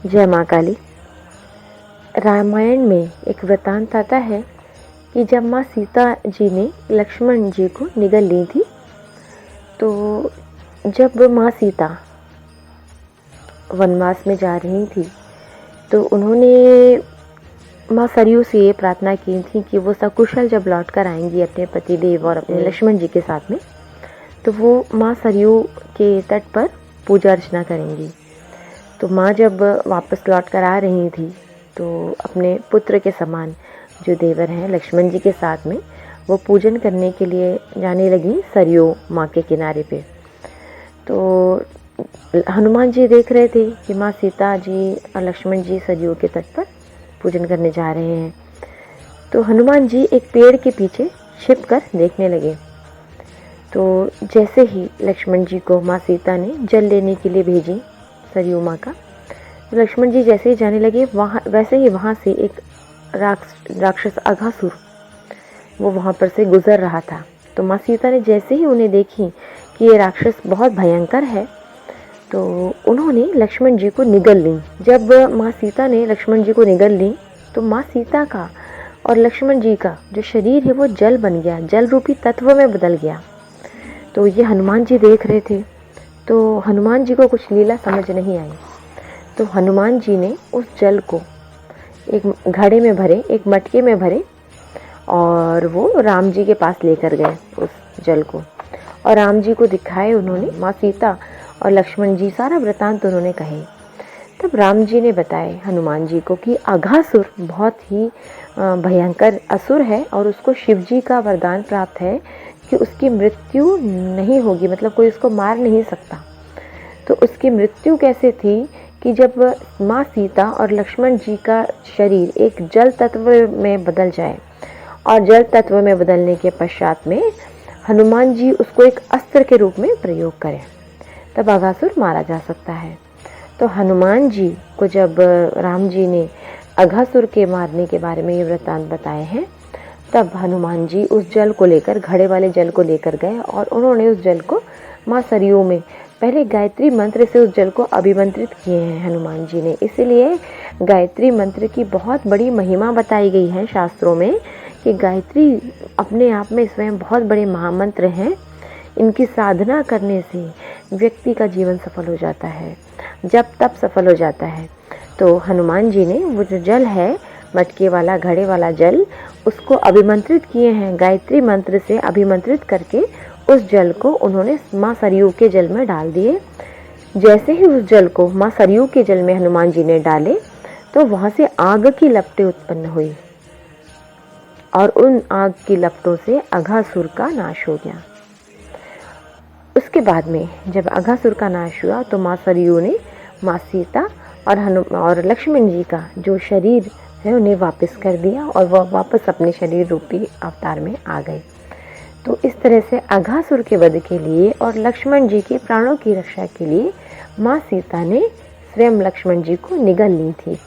जय माँ काली। रामायण में एक वृतांत आता है कि जब माँ सीता जी ने लक्ष्मण जी को निगल ली थी, तो जब माँ सीता वनवास में जा रही थी तो उन्होंने माँ सरयू से ये प्रार्थना की थी कि वो सकुशल जब लौट कर आएंगी अपने पति देव और अपने लक्ष्मण जी के साथ में, तो वो माँ सरयू के तट पर पूजा अर्चना करेंगी। तो माँ जब वापस लौट कर आ रही थी तो अपने पुत्र के समान जो देवर हैं लक्ष्मण जी के साथ में वो पूजन करने के लिए जाने लगी सरयू माँ के किनारे पे। तो हनुमान जी देख रहे थे कि माँ सीता जी और लक्ष्मण जी सरयू के तट पर पूजन करने जा रहे हैं। तो हनुमान जी एक पेड़ के पीछे छिप कर देखने लगे। तो जैसे ही लक्ष्मण जी को माँ सीता ने जल लेने के लिए भेजी सरयू माँ का, तो लक्ष्मण जी जैसे ही जाने लगे वैसे ही वहाँ से एक राक्षस अघासुर वो वहाँ पर से गुजर रहा था। तो माँ सीता ने जैसे ही उन्हें देखी कि ये राक्षस बहुत भयंकर है, तो उन्होंने लक्ष्मण जी को निगल ली। जब माँ सीता ने लक्ष्मण जी को निगल ली तो माँ सीता का और लक्ष्मण जी का जो शरीर है वो जल बन गया, जल रूपी तत्व में बदल गया। तो ये हनुमान जी देख रहे थे। तो हनुमान जी को कुछ लीला समझ नहीं आई। तो हनुमान जी ने उस जल को एक घड़े में भरे, एक मटके में भरे और वो राम जी के पास लेकर गए उस जल को, और राम जी को दिखाए उन्होंने। माँ सीता और लक्ष्मण जी सारा वृतांत उन्होंने कहे। तब राम जी ने बताए हनुमान जी को कि अघासुर बहुत ही भयंकर असुर है और उसको शिव जी का वरदान प्राप्त है कि उसकी मृत्यु नहीं होगी, मतलब कोई उसको मार नहीं सकता। तो उसकी मृत्यु कैसे थी कि जब माँ सीता और लक्ष्मण जी का शरीर एक जल तत्व में बदल जाए, और जल तत्व में बदलने के पश्चात में हनुमान जी उसको एक अस्त्र के रूप में प्रयोग करें, तब अघासुर मारा जा सकता है। तो हनुमान जी को जब राम जी ने अघासुर के मारने के बारे में ये वृत्तांत बताए हैं, तब हनुमान जी उस जल को लेकर, घड़े वाले जल को लेकर गए और उन्होंने उस जल को माँ सरयू में पहले गायत्री मंत्र से उस जल को अभिमंत्रित किए हैं हनुमान जी ने। इसीलिए गायत्री मंत्र की बहुत बड़ी महिमा बताई गई है शास्त्रों में कि गायत्री अपने आप में स्वयं बहुत बड़े महामंत्र हैं। इनकी साधना करने से व्यक्ति का जीवन सफल हो जाता है, जब तब सफल हो जाता है। तो हनुमान जी ने वो जो जल है, मटके वाला घड़े वाला जल, उसको अभिमंत्रित किए हैं। गायत्री मंत्र से अभिमंत्रित करके उस जल को उन्होंने माँ सरयू के जल में डाल दिए। जैसे ही उस जल को माँ सरयू के जल में हनुमान जी ने डाले तो वहाँ से आग की लपटें उत्पन्न हुई और उन आग की लपटों से अघासुर का नाश हो गया। उसके बाद में जब अघासुर का नाश हुआ तो माँ सरयू ने माँ सीता और लक्ष्मण जी का जो शरीर है उन्हें वापस कर दिया और वह वापस अपने शरीर रूपी अवतार में आ गए। तो इस तरह से अघासुर के वध के लिए और लक्ष्मण जी के प्राणों की रक्षा के लिए माँ सीता ने स्वयं लक्ष्मण जी को निगल ली थी।